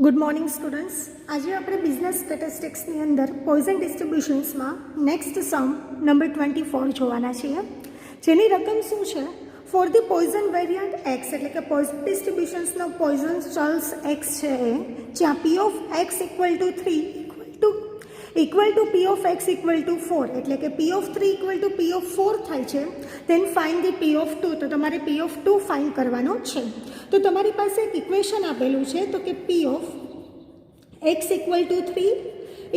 Good morning students. आज આપણે business સ્ટેટિસ્ટિક્સની અંદર પોઈઝન ડિસ્ટ્રીબ્યુશન્સમાં નેક્સ્ટ સમ નંબર 24 જોવાના છીએ, જેની રકમ શું છે for the poison variant x, એટલે કે પોઈઝન ડિસ્ટ્રીબ્યુશન્સનો પોઈઝન ચલ્સ એક્સ છે એ, જ્યાં પી of x equal to 3 equal to P of x equal to 4, એટલે કે પી of 3 equal to P of 4 થાય છે, દેન ફાઇન્ડ ધી પી ઓફ 2. તો તમારે પી ઓફ 2 ફાઇન્ડ કરવાનો છે. તો તમારી પાસે એક ઇક્વેશન આપેલું છે, તો કે પી of x equal to 3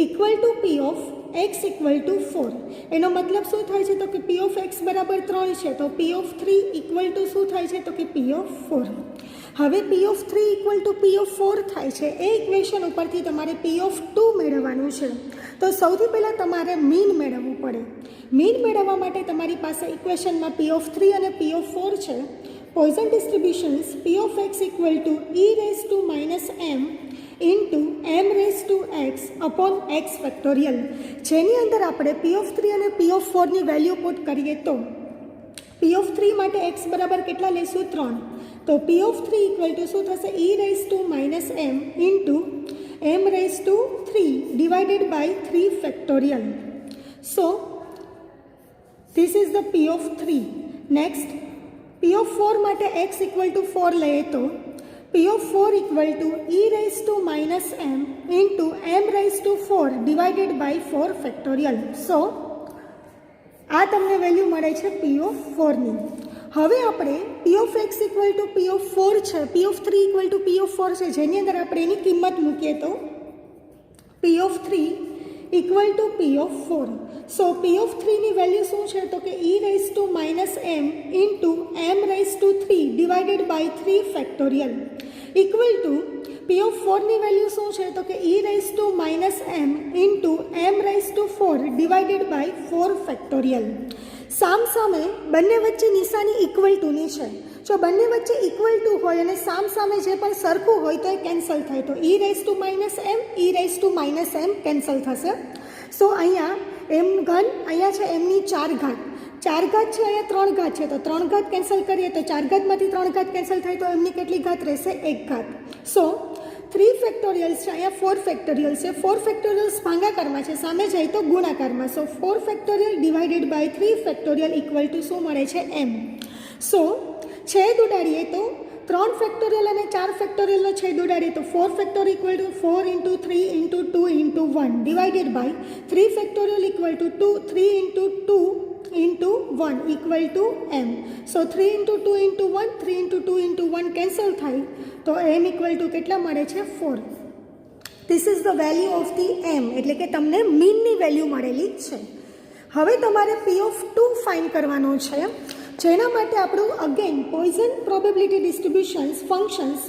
equal to P of x equal to 4. એનો મતલબ શું થાય છે? તો કે પી ઓફ એક્સ બરાબર 3 છે, તો પી ઓફ 3 ઇક્વલ ટુ શું થાય છે? તો કે પી ઓફ 4. હવે પી of 3 equal to P of 4 થાય છે, એ ઇક્વેશન ઉપરથી તમારે પી ઓફ 2 મેળવવાનું છે. તો સૌથી પહેલાં તમારે મીન મેળવવું પડે. મીન મેળવવા માટે તમારી પાસે ઇક્વેશનમાં પી ઓફ 3 અને પી ઓફ 4 છે. Poisson distributions P of x equal to E raise to minus M into M raise to x upon x factorial, જેની અંદર આપણે પી ઓફ 3 અને પી ઓફ 4ની વેલ્યુ પુટ કરીએ તો પી ઓફ 3 માટે એક્સ બરાબર કેટલા લઈશું? 3. તો પી ઓફ 3 ઇક્વલ ટુ શું થશે? E raise to minus M into M raise to 3 divided by 3 factorial. So this is the P of 3. Next P of 4 માટે એક્સ ઇક્વલ ટુ 4 લઈએ તો પી of 4 equal to E raise to minus M into M raise to 4 divided by 4 factorial. So આ તમને value મળે છે P of 4ની. હવે આપણે P of x equal to P of 4 છે, P of 3 equal to P of 4 છે, જેની અંદર આપણે એની કિંમત મૂકીએ તો પી of 3 equal to P of 4. So P of 3ની વેલ્યુ શું છે? તો કે e raise to minus M into M raise to 3 divided by 3 factorial equal to P of 4ની વેલ્યુ શું છે? તો કે e raise to minus M into M raise to 4 divided by 4 factorial. સામે બંને વચ્ચે નિશાની ઇક્વલ ટુની છે. જો બંને વચ્ચે ઇક્વલ ટુ હોય અને સામે જે પણ સરખું હોય તો એ કેન્સલ થાય, તો ઈ raise to minus M E raise to minus M cancel થશે. સો અહીંયા એમ ઘન, અહીંયા છે એમની 4 ઘાત, 4 ઘાત છે, અહીંયા 3 ઘાત છે, તો 3 ઘાત કેન્સલ કરીએ તો 4 ઘાતમાંથી 3 ઘાત કેન્સલ થાય તો એમની કેટલી ઘાત રહેશે? 1 ઘાત. સો 3 ફેક્ટોરિયલ્સ છે, અહીંયા 4 ફેક્ટોરિયલ્સ છે. 4 ફેક્ટોરિયલ્સ ભાગાકારમાં છે, સામે જાય તો ગુણાકારમાં. So 4 factorial divided by 3 factorial equal to શું મળે છે? એમ. સો છેદ ઉડાડીએ તો 3 ફેક્ટોરિયલ અને 4 ફેક્ટોરિયલનો છેદ ઉડાડીએ તો 4 factorial equal to 4 into 3 into 2 into 1 divided by 3 factorial equal to 3 into 2 into 1 equal to m. So 3 into 2 into 1, 3 into 2 into 1 cancel થાય તો એમ ઇક્વલ ટુ કેટલા મળે છે? 4. This is the value of the m, એટલે કે તમને મીનની value મળેલી છે. હવે તમારે પી ઓફ 2 ફાઇન્ડ કરવાનો છે, જેના માટે આપણું again Poisson probability distributions functions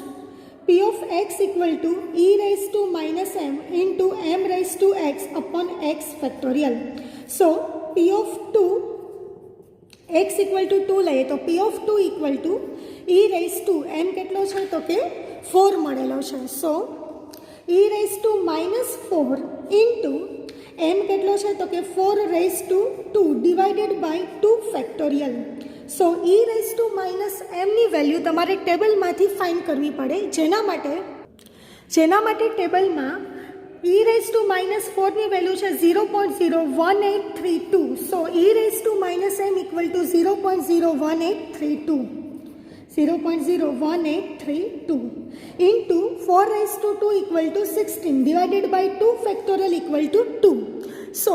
P of x equal to E raise to minus M into M raise to x upon x factorial. So P of 2 x equal to 2 લઈએ તો પી of 2 equal to E raise to m કેટલો છે? તો કે 4 મળેલો છે. So e raise to minus 4 into m કેટલો છે? તો કે 4 raise to 2 divided by 2 factorial. So e raise to minus એમની વેલ્યુ તમારે ટેબલમાંથી ફાઇન્ડ કરવી પડે, જેના માટે ટેબલમાં ઈ રેઝ ટુ માઇનસ 4ની વેલ્યુ છે 0.01832. So e raise to minus m equal to 0.01832 into 4 raise to 2 equal to 16 divided by 2 factorial equal to 2. So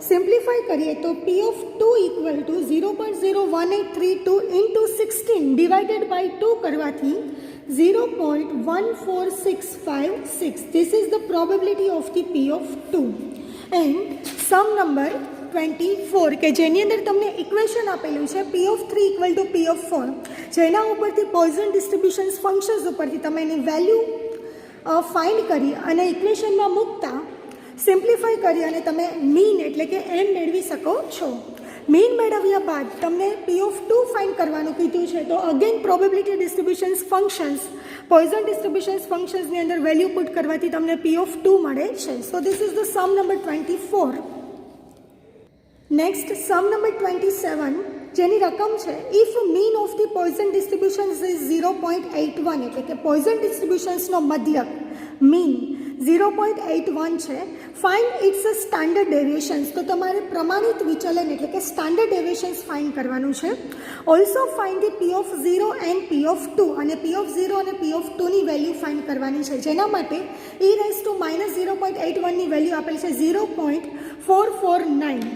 simplify કરીએ તો પી of 2 equal to 0.01832 into 16 divided by 2 કરવાથી 0.14656. This is the probability of the P of 2. And sum number 24 કે જેની અંદર તમને equation આપેલું છે P of 3 equal to P of 4, જેના ઉપરથી પોઈઝન ડિસ્ટ્રીબ્યુશન્સ ફંક્શન્સ ઉપરથી તમે એની વેલ્યુ ફાઇન્ડ કરી અને ઇક્વેશનમાં મૂકતા સિમ્પ્લિફાઈ કરી અને તમે મીન એટલે કે એમ મેળવી શકો છો. મીન મેળવ્યા બાદ તમને પી ઓફ 2 ફાઇન્ડ કરવાનું કીધું છે, તો again probability distributions functions Poisson distributions ફંક્શન્સની અંદર વેલ્યુ પુટ કરવાથી તમને પી ઓફ 2 મળે છે. So this is the sum number 24. Next sum number 27, જેની રકમ છે if mean of the Poisson distributions is 0.81, એટલે કે પોઈઝન ડિસ્ટ્રીબ્યુશન્સનો મધ્યક મીન 0.81 છે. ફાઇન્ડ ઇટ્સ સ્ટાન્ડર્ડ ડેવિએશન્સ, તો તમારે પ્રમાણિત વિચલન એટલે કે સ્ટાન્ડર્ડ ડેવિએશન્સ ફાઇન્ડ કરવાનું છે. Also find the P of 0 and p of 2, અને પી ઓફ 0 અને પી ઓફ 2ની વેલ્યુ ફાઇન્ડ કરવાની છે, જેના માટે e−0.81 ની વેલ્યુ આપેલી છે 0.449.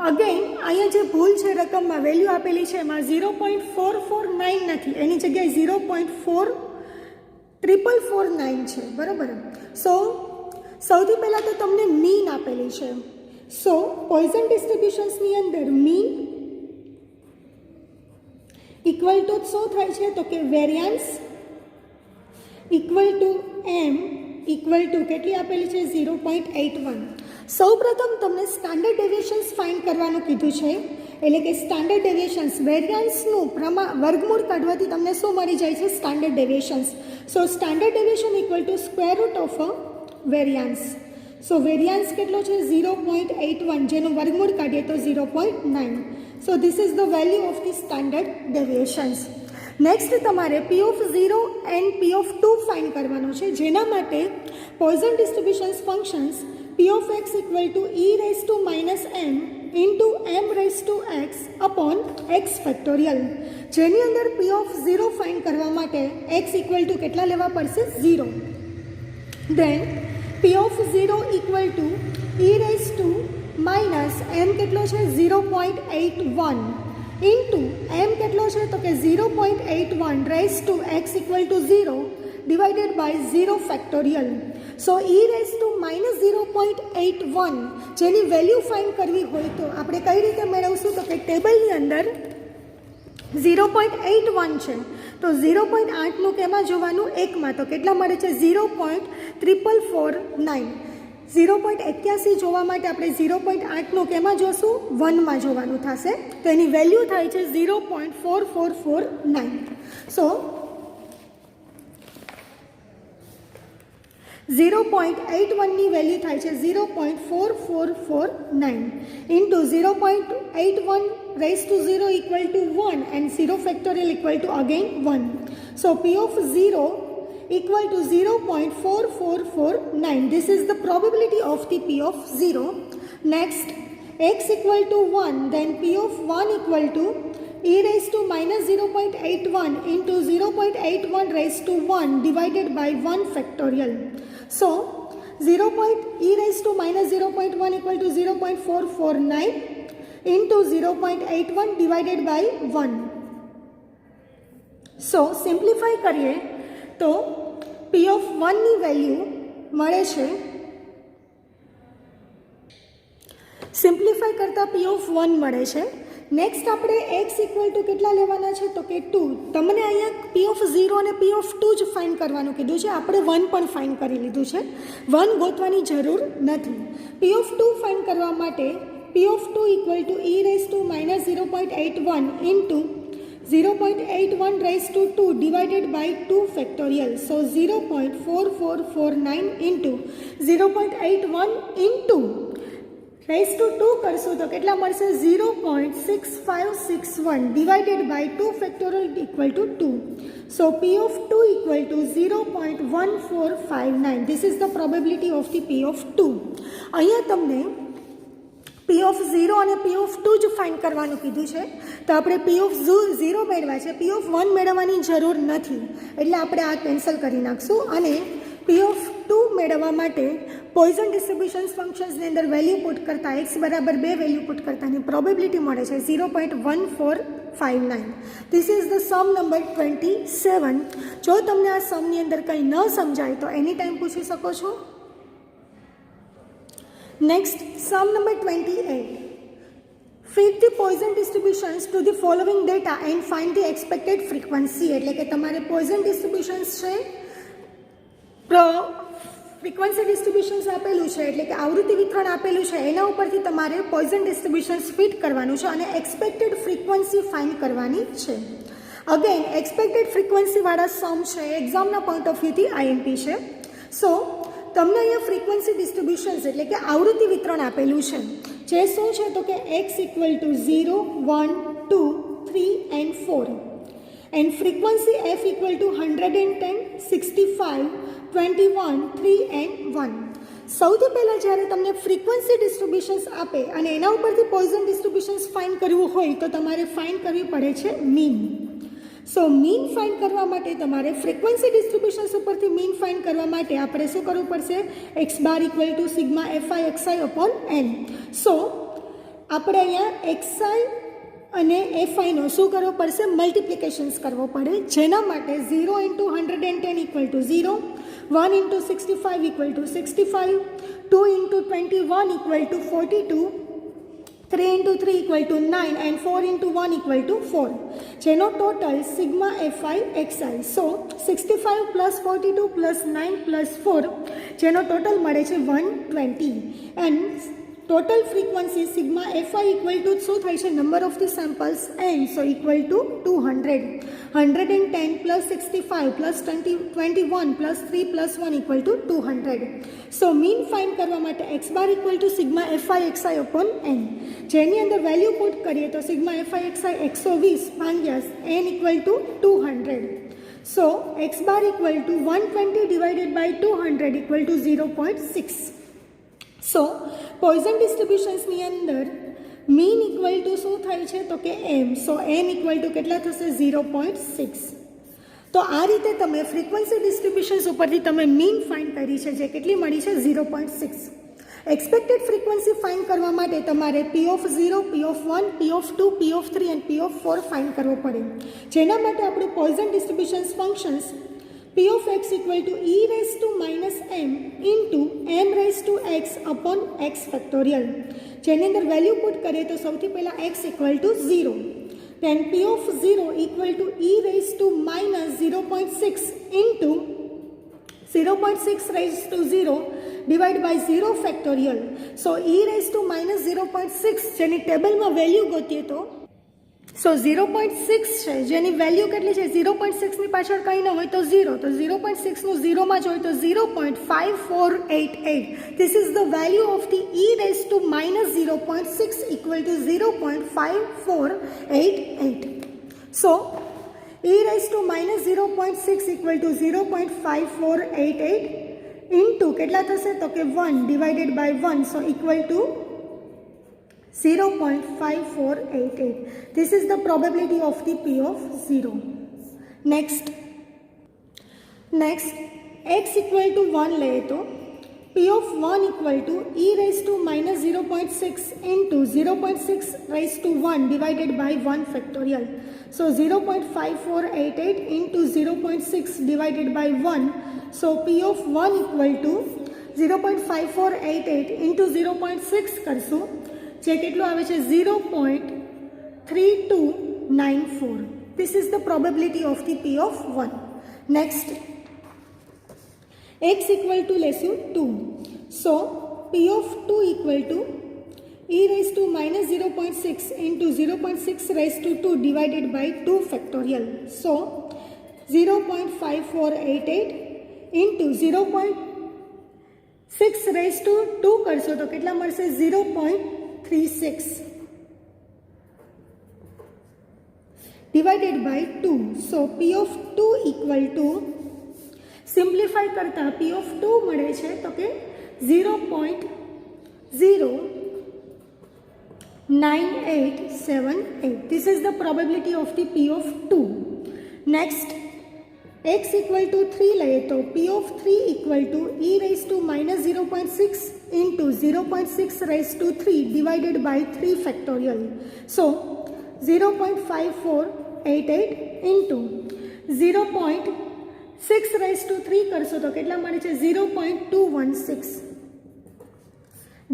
અગેન અહીંયા જે ભૂલ છે રકમમાં વેલ્યુ આપેલી છે એમાં 0.449 નથી, એની જગ્યાએ 0.449 છે, બરાબર. સો સૌથી પહેલાં તો તમને મીન આપેલી છે. સો પોઈઝન ડિસ્ટ્રીબ્યુશન્સની અંદર મીન ઇક્વલ ટુ શું થાય છે, તો કે variance equal to M equal to કેટલી આપેલી છે 0.81. સૌ પ્રથમ તમને સ્ટાન્ડર્ડ ડેવિએશન્સ ફાઇન્ડ કરવાનું કીધું છે, એટલે કે સ્ટાન્ડર્ડ ડેવિએશન્સ વેરિયાન્સનું વર્ગમૂળ કાઢવાથી તમને શું મળી જાય છે, standard deviations. So standard deviation equal to square root of variance. So variance કેટલો છે 0.81, જેનું વર્ગમૂળ કાઢીએ તો 0.9. So this is the value of the standard deviations. Next તમારે p of 0 and p of 2 find કરવાનો છે, જેના માટે Poisson distributions functions P of x equal to e−m into m⁻x upon x factorial, જેની અંદર પી ઓફ 0 ફાઇન્ડ કરવા માટે x equal to કેટલા લેવા પડશે 0. Then p of 0 equal to e−m કેટલો છે 0.81 ઇન્ટુ m કેટલો છે તો કે 0.81 raise to X equal to 0 divided by 0 factorial. So e−0.81 જેની વેલ્યુ ફાઇન્ડ કરવી હોય તો આપણે કઈ રીતે મેળવશું, તો કે ટેબલની અંદર 0.81 છે, તો 0.8નું કેમાં જોવાનું, એકમાં, તો કેટલા મળે છે 0.449. 0.81 જોવા માટે આપણે 0.8નું કેમાં જોશું, 1માં જોવાનું થશે, તો એની વેલ્યુ થાય છે 0.4449. સો 0.81ની વેલ્યુ થાય છે 0.4449 into 0.81 raise to 0 equal to 1 and 0 factorial equal to again 1. So P of 0 equal to 0.4449. This is the probability of the P of 0. Next, x equal to 1, then P of 1 equal to e−0.81 into 0.81 raised to 1 divided by 1 factorial. So, e−0.1 equal to 0.449 into 0.81 divided by 1. So, simplify કરીએ તો P of 1ની value મળે છે, simplify કરતાં P of 1 મળે છે. Next આપણે x equal to કેટલા લેવાના છે, તો કે 2. તમને અહીંયા P of 0 અને P of 2 જ ફાઇન્ડ કરવાનું કીધું છે, આપણે 1 પણ ફાઇન્ડ કરી લીધું છે, 1 ગોતવાની જરૂર નથી. P of 2 ફાઇન્ડ કરવા માટે P of 2 equal two e−0.81 into 0.81 raised to 2 divided by 2 factorial. So 0.4449 into 0.81 into raised to 2 કરશું તો કેટલા મળશે 0.6561 divided by 2 factorial equal to 2. So P of 2 equal to 0.1459. This is the probability of the P of 2. અહીંયા તમને P of 0 અને P of 2 જ find કરવાનું કીધું છે, તો આપણે P of 0 મેળવ્યા છે, P of 1 મેળવવાની જરૂર નથી, એટલે આપણે આ કેન્સલ કરી નાખશું. અને P of 2 મેળવવા માટે પોઈઝન ડિસ્ટ્રીબ્યુશન્સ ફંક્શન્સની અંદર વેલ્યુ પુટ કરતાં x બરાબર 2 વેલ્યુ પુટ કરતાંની પ્રોબેબિલિટી મળે છે 0.1459. This is the sum number 27. જો તમને આ સમની અંદર કંઈ ન સમજાય તો એની ટાઈમ પૂછી શકો છો. Next, sum number 28. Fit the Poisson distributions to the following data and find the expected frequency. એટલે કે તમારે Poisson distributions છે, ફ્રીક્વન્સી ડિસ્ટ્રીબ્યુશન્સ આપેલું છે, એટલે કે આવૃત્તિ વિતરણ આપેલું છે, એના ઉપરથી તમારે પોઈઝન ડિસ્ટ્રીબ્યુશન્સ ફિટ કરવાનું છે અને એક્સપેક્ટેડ ફ્રીક્વન્સી ફાઇન્ડ કરવાની છે. અગેન એક્સપેક્ટેડ ફ્રીક્વન્સીવાળા સમ છે, એક્ઝામના પોઈન્ટ ઓફ વ્યૂથી આઈએમપી છે. સો તમને અહીંયા ફ્રીક્વન્સી ડિસ્ટ્રીબ્યુશન્સ એટલે કે આવૃત્તિ વિતરણ આપેલું છે, જે શું છે તો કે x equal to 0, 1, 2, 3 and 4. and frequency f equal to 110, 65, 21, 3 and 1. સૌથી પહેલાં જ્યારે તમને ફ્રીક્વન્સી ડિસ્ટ્રીબ્યુશન્સ આપે અને એના ઉપરથી પોઈઝન ડિસ્ટ્રીબ્યુશન્સ ફાઇન્ડ કરવું હોય તો તમારે ફાઇન્ડ કરવી પડે છે મીન. સો મીન ફાઇન્ડ કરવા માટે તમારે ફ્રીક્વન્સી ડિસ્ટ્રીબ્યુશન્સ ઉપરથી મીન ફાઇન્ડ કરવા માટે આપણે શું કરવું પડશે? X bar equal to sigma FI XI upon n. So આપણે અહીંયા એક્સઆઈ અને એફઆઈનો શું કરવો પડશે? મલ્ટિપ્લિકેશન્સ કરવો પડે, જેના માટે 0 into 110 equal to 0, 1 into 65 equal to 65, 2 into 21 equal to 42, 3 into 3 equal to 9 and 4 into 1 equal to 4. જેનો total sigma FI XI. So 65 plus 42 plus 9 plus 4 જેનો ટોટલ મળે છે 120 and total frequency sigma FI equal to શું થાય છે? Number of the samples N. So equal to 200. 110 plus 65 plus 21 plus 3 plus 1 equal to 200. So mean find કરવા માટે X bar equal to sigma FI XI upon N, જેની અંદર value put કરીએ તો sigma FI x i 120 ભાગ્યા n equal to 200. So x bar equal to 120 divided by 200 equal to 0.6. So Poisson ડિસ્ટ્રીબ્યુશન્સની અંદર mean equal to શું થાય છે? તો કે એમ. સો એમ ઇક્વલ ટુ કેટલા થશે? 0.6. તો આ રીતે તમે ફ્રીક્વન્સી ડિસ્ટ્રીબ્યુશન્સ ઉપરથી તમે મીન ફાઇન્ડ કરી છે, જે કેટલી મળી છે? 0.6. એક્સપેક્ટેડ ફ્રીક્વન્સી ફાઇન્ડ કરવા માટે તમારે p of 0, P of 1, P of 2, P of 3 and p of 4 find કરવો પડે, જેના માટે આપણું poison distributions functions P of x equal to e raised to minus m into m raised to x upon x factorial. જેની અંદર value put કરીએ તો સૌથી પહેલાં x equal to 0. Then P of 0 equal to e raised to minus 0.6 into 0.6 raised to 0 divided by 0 factorial. So e raised to minus 0.6 જેની ટેબલમાં value ગોતીએ તો સો 0.6 છે, જેની વેલ્યુ કેટલી છે? 0.6ની પાછળ કંઈ ન હોય તો 0, તો 0.6નું 0માં જ હોય તો 0.5488. This is the value of the e raised to minus 0.6 equal to 0.5488. So e raised to minus 0.6 equal to 0.5488 into કેટલા થશે? તો કે 1 divided by 1, so equal to 0.5488. This is the probability of the P of 0. Next, x equal to 1 ले तो P of 1 equal to e raised to minus 0.6 into 0.6 raised to 1 divided by 1 factorial. So 0.5488 into 0.6 divided by 1. So P of 1 equal to 0.5488 into 0.6 કરશું, જે કેટલું આવે છે? 0.3294. This is the probability of the P of 1. Next, x equal to લેશું 2. So P of 2 equal to e raised to minus 0.6 into 0.6 raised to 2 divided by 2 factorial. So 0.5488 into 0.6 raised to 2 કરશો તો કેટલા મળશે? 0.36 divided by 2. So P of 2 equal to, simplify કરતા P of 2 મળે છે તો કે 0.09878. This is the probability of the P of 2. Next, x equal to 3 લઈએ તો P of 3 equal to e raised to minus 0.6 into 0.6 raised to 3 divided by 3 factorial. So 0.5488 into 0.6 raised to 3 કરશો તો કેટલા મળે છે? 0.216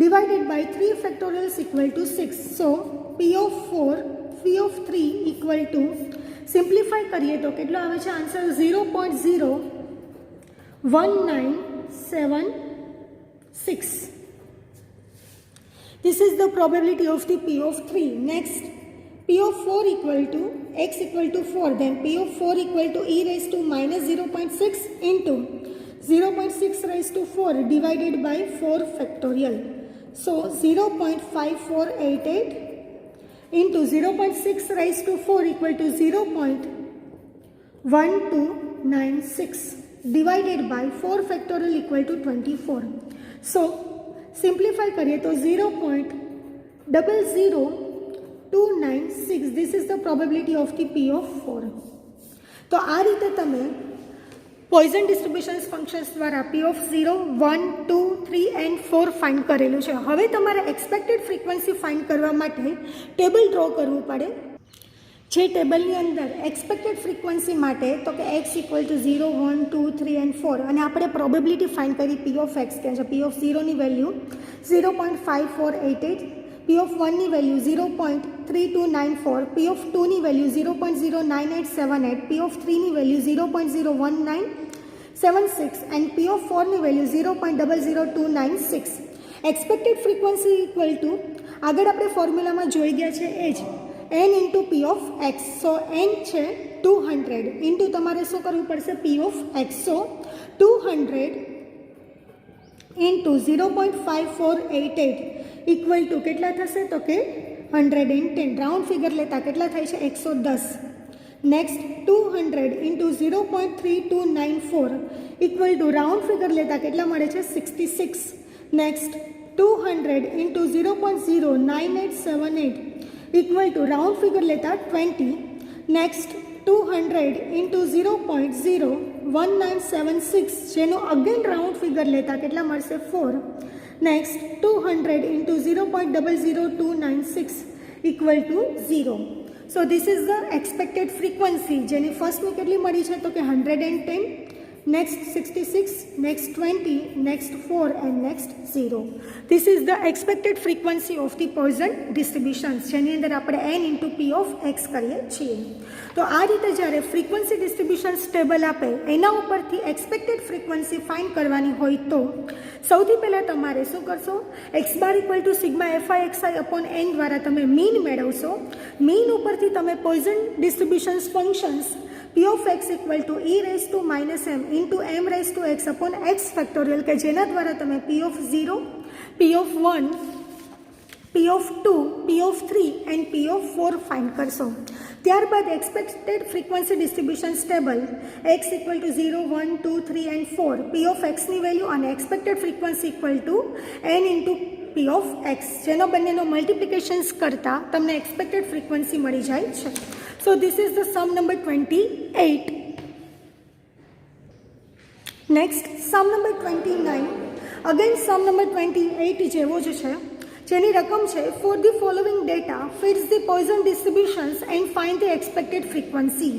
divided by 3 factorials equal to 6. So P of 3 equal to, simplify કરીએ તો કેટલો આવે છે answer? 0.01976. This is the probability of the P of 3. Next, P of 4 equal to x equal to 4. Then P of 4 equal to e raised to minus 0.6 into 0.6 raised to 4 divided by 4 factorial. So 0.5488 into 0.6 raised to 4 equal to 0.216. 1296 divided by 4 factorial equal to 24. So simplify करिए तो 0.00296. This is the probability of the P of 4. તો આ રીતે તમે poison distributions functions દ્વારા P of 0, 1, 2, 3 and 4 find કરેલું છે. હવે તમારે એક્સપેક્ટેડ ફ્રીક્વન્સી ફાઇન્ડ કરવા માટે ટેબલ ડ્રો કરવું પડે. જે ટેબલની અંદર એક્સપેક્ટેડ ફ્રીક્વન્સી માટે તો કે x ઇક્વલ ટુ 0, 1, 2, 3 and 4 અને આપણે પ્રોબેબિલિટી ફાઇન્ડ કરી P of x કે છે P of 0ની વેલ્યુ 0.5488, P of 1ની વેલ્યુ 0.3294, P of 2ની વેલ્યુ 0.09878, P of 3ની વેલ્યુ 0.01976 and P of 4ની value 0.00296. Expected frequency equal to આગળ આપણે ફોર્મ્યુલામાં જોઈ ગયા છે એ જ n into P of x. So n છે 200 ઇન્ટુ તમારે શું કરવું પડશે P of x. So 200 into 0.5488 equal to કેટલા થશે તો કે 110. રાઉન્ડ ફિગર લેતા કેટલા થાય છે 110. Next 200 into 0.3294 equal to round figure લેતા કેટલા મળે છે 66. Next 200 into 0.09878 equal to round figure લેતા 20. નેક્સ્ટ 200 ઇન્ટુ 0.01976 જેનો અગેન રાઉન્ડ ફિગર લેતા કેટલા મળશે 4. Next 200 into 0.00296 equal to 0. So this is the expected frequency જેની ફર્સ્ટની કેટલી મળી છે તો કે 110, next 66, next 20, next 4 and next 0. This is the expected frequency of the Poisson distributions જેની અંદર આપણે n into P of x કરીએ છીએ. તો આ રીતે જ્યારે ફ્રીક્વન્સી ડિસ્ટ્રીબ્યુશન્સ ટેબલ આપે એના ઉપરથી એક્સપેક્ટેડ ફ્રીક્વન્સી ફાઇન્ડ કરવાની હોય તો સૌથી પહેલાં તમારે શું કરશો x bar equal to sigma fi xi upon n દ્વારા તમે મીન મેળવશો. મીન ઉપરથી તમે poison distributions functions P of x equal to e raised to minus m into m raised to x upon x factorial કે જેના દ્વારા તમે P of 0, P of 1, P of 2, P of 3 and P of 4 find કરશો. ત્યારબાદ expected frequency distributions table x equal to 0, 1, 2, 3 and 4 P of xની value અને expected frequency equal two n into P of x જેનો બંનેનો મલ્ટિપ્લિકેશન્સ કરતાં તમને expected frequency મળી જાય છે. So this is the sum number 28. Next sum number 29. Again sum number 28 જેવો જ છે જેની રકમ છે for the following data fits the Poisson distributions and find the expected frequency.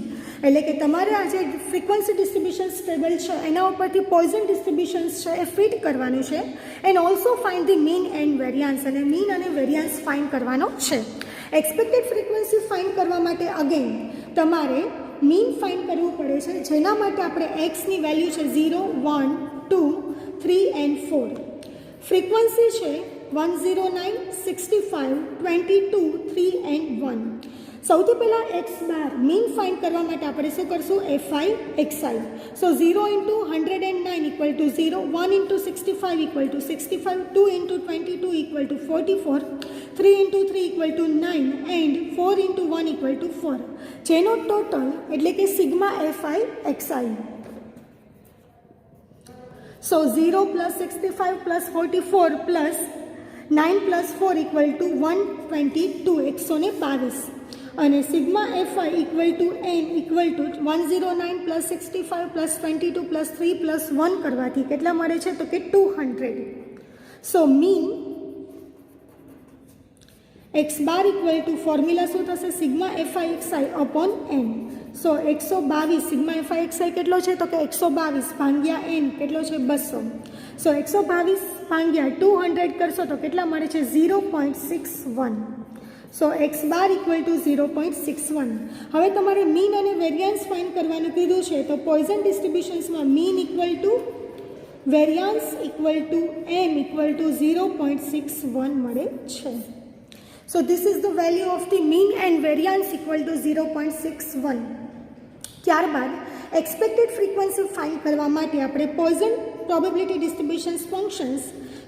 એટલે કે તમારે આ જે ફ્રીક્વન્સી ડિસ્ટ્રીબ્યુશન્સ ટેબલ છે એના ઉપરથી પોઈઝન ડિસ્ટ્રીબ્યુશન્સ છે એ ફિટ કરવાનું છે and also find the mean and variance અને મીન અને વેરિયાન્સ ફાઇન્ડ કરવાનો છે. એક્સપેક્ટેડ ફ્રીક્વન્સી ફાઇન્ડ કરવા માટે અગેન તમારે મીન ફાઇન્ડ કરવું પડે છે જેના માટે આપણે એક્સની વેલ્યુ છે 0, 1, 2, 3 એન્ડ 4. ફ્રીક્વન્સી છે 109, 65, 22, 3 એન્ડ 1. સૌથી પહેલાં એક્સ બાર મીન ફાઇન્ડ કરવા માટે આપણે શું કરશું fi xi. So 0 into 109 equal to 0, 1 into 65 equal to 65, 2 into 22 equal to 44, 3 into 3 equal two 9 and 4 into 1 equal to 4 જેનો ટોટલ એટલે કે સિગ્મા fi xi. સો 0 plus 65 plus 44 plus 9 plus 4 equal two 122 122 અને sigma fi equal to n equal to 109 plus 65 plus 22 plus 3 plus 1 કરવાથી કેટલા મળે છે તો કે 200. So mean x bar equal to formula શું થશે sigma fi xi upon n. So 122 sigma fi xi કેટલો છે તો કે 122 ભાગ્યા n કેટલો છે 200. સો 122 ભાગ્યા 200 કરશો તો કેટલા મળે છે 0.61. સો એક્સ બાર ઇક્વલ ટુ 0.61. હવે તમારે મીન અને વેરિયાન્સ ફાઇન્ડ કરવાનું કીધું છે તો પોઈઝન ડિસ્ટ્રીબ્યુશન્સમાં mean equal to variance equal to M equal to 0.61 મળે છે. So this is the value of the mean and variance equal to 0.61. ત્યારબાદ એક્સપેક્ટેડ ફ્રીક્વન્સી ફાઇન્ડ કરવા માટે આપણે poison probability distributions functions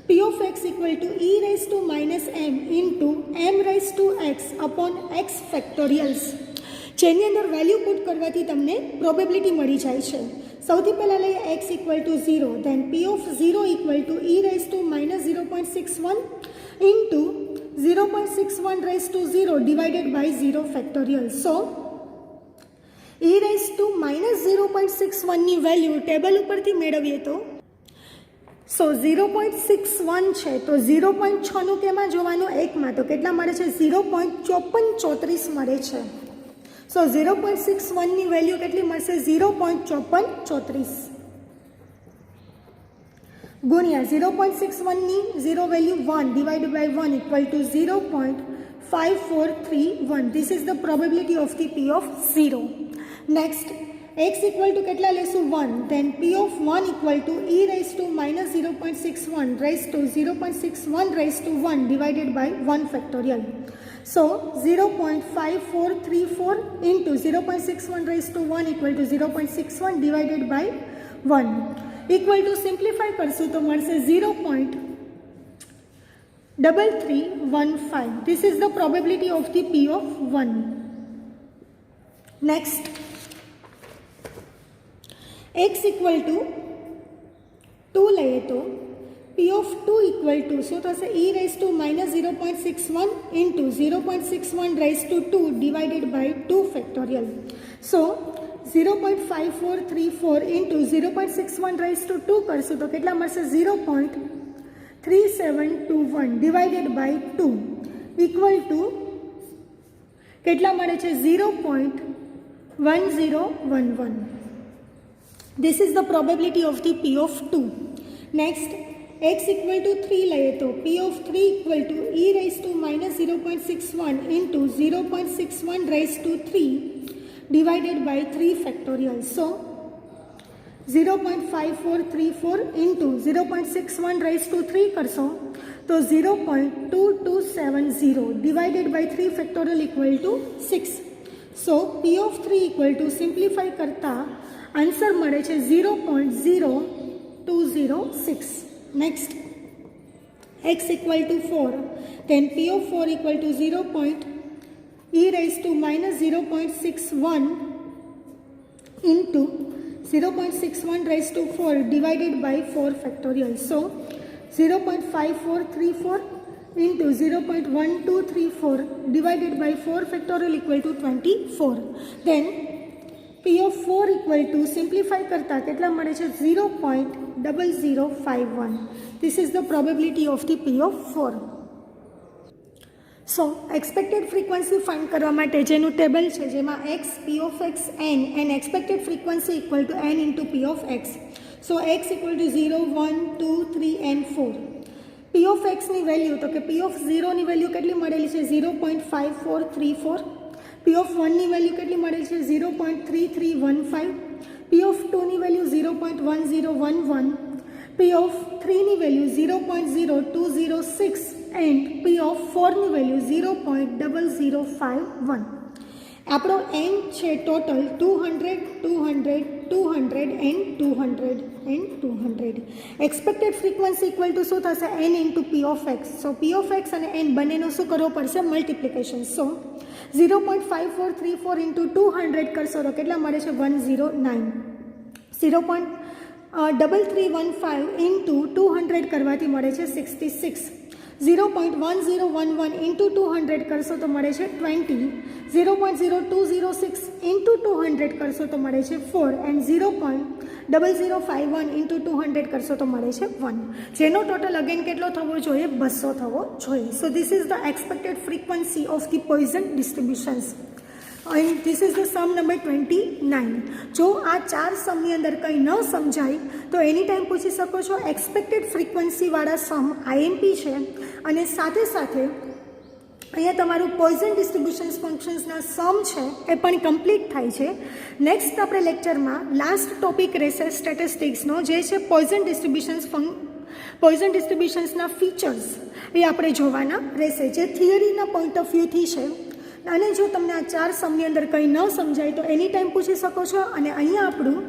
P of x equal to e raised to minus m into m raised to x upon x factorials જેની અંદર value put કરવાથી તમને probability મળી જાય છે. સૌથી પહેલાં લઈએ x equal to 0, then p of 0 equal to e raise to minus 0.61 into 0.61 raise to 0 divided by 0 factorial. So e raise to minus 0.61 ની વેલ્યુ ટેબલ ઉપરથી મેળવીએ તો 0.61 છે તો 0.6નું કેમાં જોવાનું? એકમાં. તો કેટલા મળે છે? 0.5434 મળે છે. સો 0.61 ની વેલ્યુ કેટલી મળશે? 0.5434 ગુણ્યા 0.61 ની 0 value 1 divide by 1 equal to 0.5431. This is the probability of the p of 0. Next x equal to કેટલા લેશું? 1. Then p of 1 equal to e raise to minus 0.61 raise to 0.61 raise to 1 divided by 1 factorial. So 0.5434 into 0.61 raise to 1 equal to 0.61 divided by 1 equal to simplify કરશું તો મળશે 0.3315. This is the probability of the p of 1. Next x equal to 2 લઈએ તો p of 2 equal to શું થશે? e raise to minus 0.61 into 0.61 raise to 2 divided by 2 factorial. So 0.5434 into 0.61 raise to 2 કરશું તો કેટલા મળશે? 0.3721 ડિવાઇડેડ બાય 2 ઇક્વલ ટુ કેટલા મળે છે? 0.1011. This is the probability of the p of 2. Next, x equal to 3 લઈએ તો p of 3 equal to e raised to minus 0.61 into 0.61 raised to 3 divided by 3 factorial. So, 0.5434 into 0.61 raised to 3 કરશો તો 0.2270 divided by 3 factorial equal to 6. So, p of 3 equal to simplify કરતા answer મળે છે 0.0206. Next x equal to 4, then p of 4 equal to 0.e raised to minus 0.61 into 0.61 raised to 4 divided by 4 factorial. So 0.5434 into 0.1234 divided by 4 factorial equal to 24. Then p of 4 equal to simplify કરતા કેટલા મળે છે? 0.0051. This is the probability of the p of 4. So expected frequency find કરવા માટે જેનું table છે જેમાં x, p of x, n and expected frequency equal to n into p of x. So x equal to 0, 1, 2, 3 and 4. p of x ની value તો કે p of 0 ની value કેટલી મળેલી છે? 0.5434. p of 1 ની વેલ્યુ કેટલી મળેલી છે? 0.3315. p of 2 ની વેલ્યુ 0.1011. p of 3 ની વેલ્યુ 0.0206 and p of 4 ની વેલ્યુ 0.0051. આપણો n છે total 200, 200, 200 and 200 and 200. Expected frequency equal to શું થશે? n into p of x. So p of x અને n બંનેનું શું કરવું પડશે? મલ્ટિપ્લિકેશન. સો 0.5434 ઇન્ટુ 200 કરશો તો કેટલા મળે છે? 109. 0.3315 ઇન્ટુ 200 કરવાથી મળે છે 66. 0.1011 ઇન્ટુ 200 કરશો તો મળે છે 20. 0.0206 ઇન્ટુ 200 કરશો તો મળે છે 4 એન્ડ 0.0051 ઇન્ટુ 200 કરશો તો મળે છે 1. જેનો ટોટલ અગેન કેટલો થવો જોઈએ? 200 થવો જોઈએ. So this is the expected frequency of the Poisson distributions and this is the sum number 29. જો આ 4 સમની અંદર કંઈ ન સમજાય તો એની ટાઈમ પૂછી શકો છો. એક્સપેક્ટેડ ફ્રીક્વન્સીવાળા સમ IMP છે અને સાથે સાથે અહીંયા તમારું પોઈઝન ડિસ્ટ્રીબ્યુશન્સ ફંક્શન્સના સમ છે એ પણ કમ્પ્લીટ થાય છે. નેક્સ્ટ આપણે લેક્ચરમાં લાસ્ટ ટોપિક રહેશે સ્ટેટિસ્ટિક્સનો, જે છે પોઈઝન ડિસ્ટ્રીબ્યુશન્સના ફીચર્સ. એ આપણે જોવાના રહેશે જે થિયરીના પોઈન્ટ ઓફ વ્યૂથી છે. અને જો તમને આ 4 સમની અંદર કંઈ ન સમજાય તો એની ટાઈમ પૂછી શકો છો. અને અહીંયા આપણું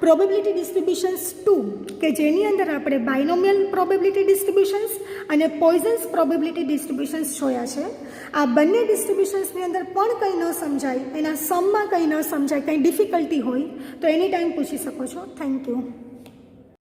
પ્રોબેબિલિટી ડિસ્ટ્રીબ્યુશન્સ 2 કે જેની અંદર આપણે બાયનોમિયલ પ્રોબેબિલિટી ડિસ્ટ્રીબ્યુશન્સ અને પોઈઝન્સ પ્રોબેબિલિટી ડિસ્ટ્રીબ્યુશન્સ જોયા છે. આ બંને ડિસ્ટ્રીબ્યુશન્સની અંદર પણ કંઈ ન સમજાય, એના સમમાં કંઈ ન સમજાય, કંઈ ડિફિકલ્ટી હોય તો એની ટાઈમ પૂછી શકો છો. Thank you.